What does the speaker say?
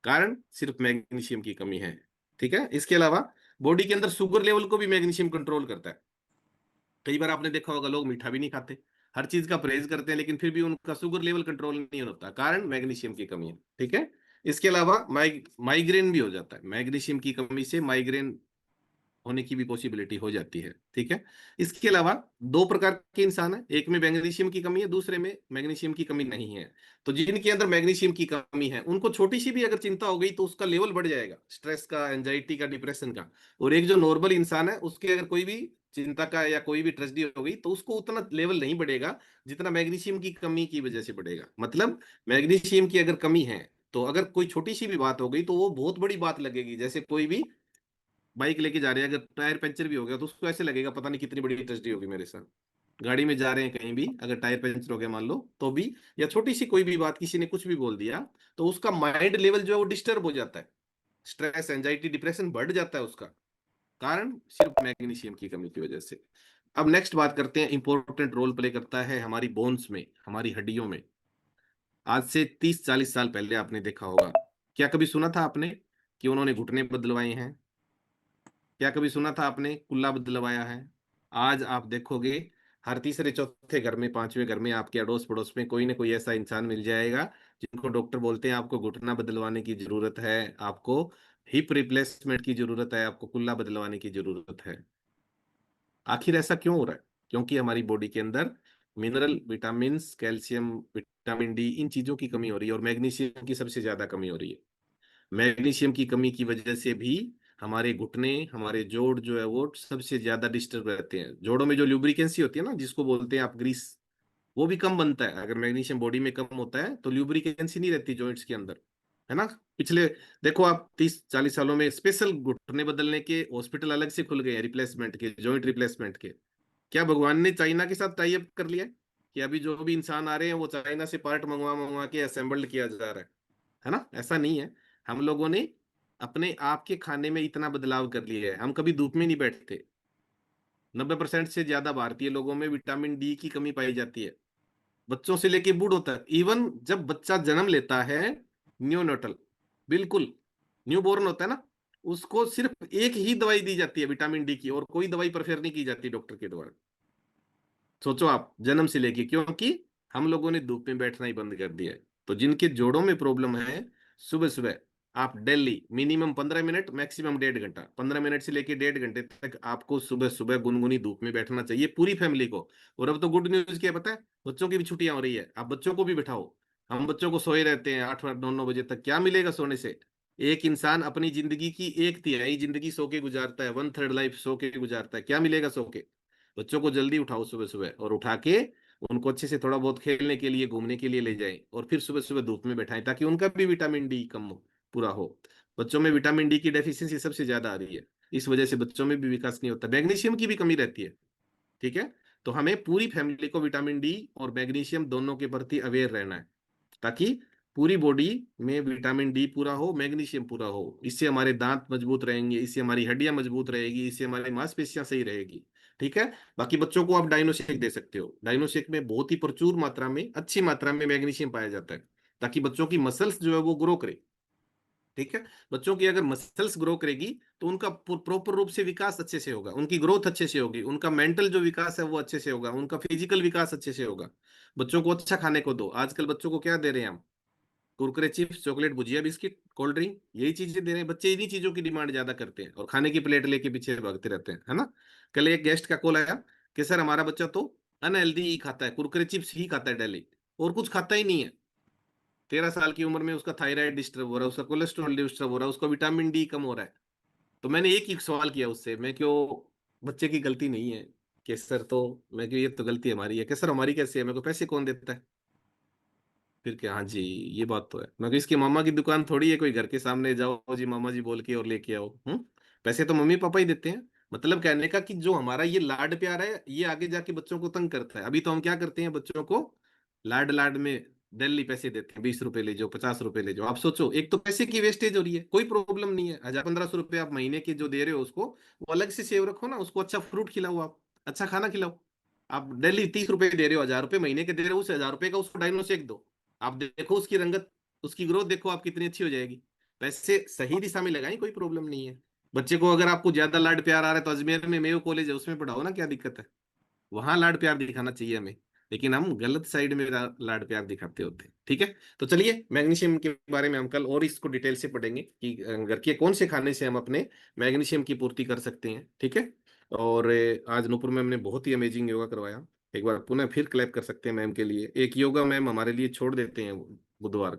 कारण सिर्फ मैग्नीशियम की कमी है। ठीक है, इसके अलावा बॉडी के अंदर शुगर लेवल को भी मैग्नीशियम कंट्रोल करता है। कई बार आपने देखा होगा लोग मीठा भी नहीं खाते, हर चीज का परहेज करते हैं, लेकिन फिर भी उनका शुगर लेवल कंट्रोल नहीं होता, कारण मैग्नीशियम की कमी है। ठीक है, इसके अलावा माइग्रेन भी हो जाता है, मैग्नीशियम की कमी से माइग्रेन होने की भी पॉसिबिलिटी हो जाती है। ठीक है, इसके अलावा दो प्रकार के इंसान हैं, एक में मैग्नीशियम की कमी है, दूसरे में मैग्नीशियम की कमी नहीं है। तो जिनके अंदर मैग्नीशियम की कमी है उनको छोटी सी भी अगर चिंता हो गई तो उसका लेवल बढ़ जाएगा, स्ट्रेस का, एंजाइटी का, डिप्रेशन का। और एक जो नॉर्मल इंसान है उसके अगर कोई भी चिंता का या कोई भी ट्रेजेडी हो गई तो उसको उतना लेवल नहीं बढ़ेगा जितना मैग्नीशियम की कमी की वजह से बढ़ेगा। मतलब मैग्नीशियम की अगर कमी है तो अगर कोई छोटी सी भी बात हो गई तो वो बहुत बड़ी बात लगेगी। जैसे कोई भी बाइक लेके जा रहे हैं, अगर टायर पंचर भी हो गया तो उसको ऐसे लगेगा पता नहीं कितनी बड़ी ट्रेजेडी होगी मेरे साथ। गाड़ी में जा रहे हैं कहीं भी, अगर टायर पंचर हो गया मान लो तो भी, या छोटी सी कोई भी बात किसी ने कुछ भी बोल दिया, तो उसका माइंड लेवल जो है वो डिस्टर्ब हो जाता है, स्ट्रेस, एंजाइटी, डिप्रेशन बढ़ जाता है उसका, कारण सिर्फ मैग्नीशियम की कमी की वजह से। अब नेक्स्ट बात करते हैं, इंपॉर्टेंट रोल प्ले करता है हमारी बोन्स में, हमारी हड्डियों में। आज से 30-40 साल पहले आपने देखा होगा, क्या कभी सुना था आपने कि उन्होंने घुटने बदलवाए हैं? क्या कभी सुना था आपने कुल्ला बदलवाया है? आज आप देखोगे हर तीसरे चौथे घर में, पांचवें घर में, आपके अड़ोस पड़ोस में कोई ना कोई ऐसा इंसान मिल जाएगा जिनको डॉक्टर बोलते हैं आपको घुटना बदलवाने की जरूरत है, आपको हिप रिप्लेसमेंट की जरूरत है, आपको कुल्ला बदलवाने की जरूरत है। आखिर ऐसा क्यों हो रहा है? क्योंकि हमारी बॉडी के अंदर mineral, vitamin, calcium, vitamin D, इन चीजों की कमी हो रही है, और मैग्नीशियम की सबसे ज्यादा कमी हो रही है। मैग्नीशियम की कमी की वजह से भी हमारे घुटने, हमारे जोड़ जो है वो सबसे ज्यादा डिस्टर्ब रहते हैं। जोड़ों में जो ल्यूब्रिकेंसी होती है ना, जिसको बोलते हैं आप ग्रीस, वो भी कम बनता है। अगर मैग्नीशियम बॉडी में कम होता है तो ल्यूब्रिकेंसी नहीं रहती जॉइंट्स के अंदर, है ना। पिछले देखो आप 30-40 सालों में स्पेशल घुटने बदलने के हॉस्पिटल अलग से खुल गए हैं, रिप्लेसमेंट के, जॉइंट रिप्लेसमेंट के। क्या भगवान ने चाइना के साथ टाई अप कर लिया है कि अभी जो भी इंसान आ रहे हैं वो चाइना से पार्ट मंगवा मंगवा के असेंबल्ड किया जा रहा है ना? ऐसा नहीं है। हम लोगों ने अपने आप के खाने में इतना बदलाव कर लिया है, हम कभी धूप में नहीं बैठते। 90% से ज्यादा भारतीय लोगों में विटामिन डी की कमी पाई जाती है, बच्चों से लेके बूढ़ों तक। इवन जब बच्चा जन्म लेता है, न्यूनेटल, बिल्कुल न्यू बोर्न होता है ना, उसको सिर्फ एक ही दवाई दी जाती है विटामिन डी की, और कोई दवाई प्रेफर नहीं की जाती डॉक्टर के द्वारा। सोचो आप, जन्म से लेके, क्योंकि हम लोगों ने धूप में बैठना ही बंद कर दिया है। तो जिनके जोड़ों में प्रॉब्लम है, सुबह सुबह आप डेली मिनिमम 15 मिनट, मैक्सिमम 1.5 घंटा, 15 मिनट से लेके 1.5 घंटे तक आपको सुबह सुबह गुनगुनी धूप में बैठना चाहिए, पूरी फैमिली को। और अब तो गुड न्यूज क्या है पता है? बच्चों की भी छुट्टियां हो रही है, आप बच्चों को भी बिठाओ। हम बच्चों को सोए रहते हैं 8-9 बजे तक, क्या मिलेगा सोने से? एक इंसान अपनी जिंदगी की एक तिहाई जिंदगी सो के गुजारता है, 1/3 लाइफ सो के गुजारता है, क्या मिलेगा सो के? बच्चों को जल्दी उठाओ सुबह सुबह, और उठा के उनको अच्छे से थोड़ा बहुत खेलने के लिए, घूमने के लिए ले जाएं, और फिर सुबह सुबह धूप में बैठाएं, ताकि उनका भी विटामिन डी कम पूरा हो। बच्चों में विटामिन डी की डेफिशिएंसी सबसे ज्यादा आ रही है, इस वजह से बच्चों में भी विकास नहीं होता, मैग्नीशियम की भी कमी रहती है। ठीक है, तो हमें पूरी फैमिली को विटामिन डी और मैग्नीशियम दोनों के प्रति अवेयर रहना है, ताकि पूरी बॉडी में विटामिन डी पूरा हो, मैग्नीशियम पूरा हो। इससे हमारे दांत मजबूत रहेंगे, इससे हमारी हड्डियां मजबूत रहेगी, इससे हमारी मांसपेशियां सही रहेगी। ठीक है, बाकी बच्चों को आप डाइनोसेक दे सकते हो, डाइनोसेक में बहुत ही प्रचुर मात्रा में, अच्छी मात्रा में मैग्नीशियम पाया जाता है, ताकि बच्चों की मसल्स जो है वो ग्रो करे। ठीक है, बच्चों की अगर मसल्स ग्रो करेगी तो उनका प्रॉपर रूप से विकास अच्छे से होगा, उनकी ग्रोथ अच्छे से होगी, उनका मेंटल जो विकास है वो अच्छे से होगा, उनका फिजिकल विकास अच्छे से होगा। बच्चों को अच्छा खाने को दो। आजकल बच्चों को क्या दे रहे हैं हम? कुरकुरे, चिप्स, चॉकलेट, भुजिया, बिस्किट, कोल्ड ड्रिंक, यही चीजें दे रहे हैं बच्चे। इन्हीं चीजों की डिमांड ज्यादा करते हैं और खाने की प्लेट लेके पीछे भागते रहते हैं, है ना। कल एक गेस्ट का कॉल आया कि सर हमारा बच्चा तो अनहेल्दी ही खाता है, कुरकुरे चिप्स ही खाता है डेली, और कुछ खाता ही नहीं है। 13 साल की उम्र में उसका थायराइड डिस्टर्ब हो रहा है, उसका कोलेस्ट्रॉल डिस्टर्ब हो रहा है, उसका विटामिन डी कम हो रहा है। तो मैंने एक ही सवाल किया उससे, मैं क्यों, बच्चे की गलती नहीं है? कि सर, तो मैं क्यों, ये तो गलती हमारी है। कि सर हमारी कैसे है? मेरे को पैसे कौन देता है? फिर क्या, हाँ जी, ये बात तो है। मैं इसकी मामा की दुकान थोड़ी है, कोई घर के सामने जाओ जी मामा जी बोल के और लेके आओ। पैसे तो मम्मी पापा ही देते हैं। मतलब कहने का कि जो हमारा ये लाड प्यार है, ये आगे जाके बच्चों को तंग करता है। अभी तो हम क्या करते हैं, बच्चों को लाड लाड में डेली पैसे देते हैं, 20 रुपए ले जाओ, 50 रुपए ले जाओ। आप सोचो, एक तो पैसे की वेस्टेज हो रही है, कोई प्रॉब्लम नहीं है, 1000-1500 रुपए आप महीने के जो दे रहे हो उसको, वो अलग से सेव रखो ना, उसको अच्छा फ्रूट खिलाओ, आप अच्छा खाना खिलाओ। आप डेली 30 रुपए दे रहे हो, 1000 रुपए महीने के दे रहे हो, उस 1000 रुपए का उसको डाइनोसेक दो। आप देखो उसकी रंगत, उसकी ग्रोथ देखो आप कितनी अच्छी हो जाएगी। पैसे सही दिशा में लगाएं, कोई प्रॉब्लम नहीं है। बच्चे को अगर आपको ज्यादा लाड प्यार आ रहा है तो अजमेर में मेयो कॉलेज है, उसमें पढ़ाओ ना, क्या दिक्कत है? वहां लाड प्यार दिखाना चाहिए हमें। लेकिन हम गलत साइड में लाड प्यार दिखाते होते हैं। ठीक है, तो चलिए मैग्नीशियम के बारे में हम कल और इसको डिटेल से पढ़ेंगे कि घर के कौन से खाने से हम अपने मैग्नीशियम की पूर्ति कर सकते हैं। ठीक है। और आज नूपुर मैम ने बहुत ही अमेजिंग योगा करवाया। एक बार पुनः फिर क्लैप कर सकते हैं मैम के लिए। एक योगा मैम हमारे लिए छोड़ देते हैं बुधवार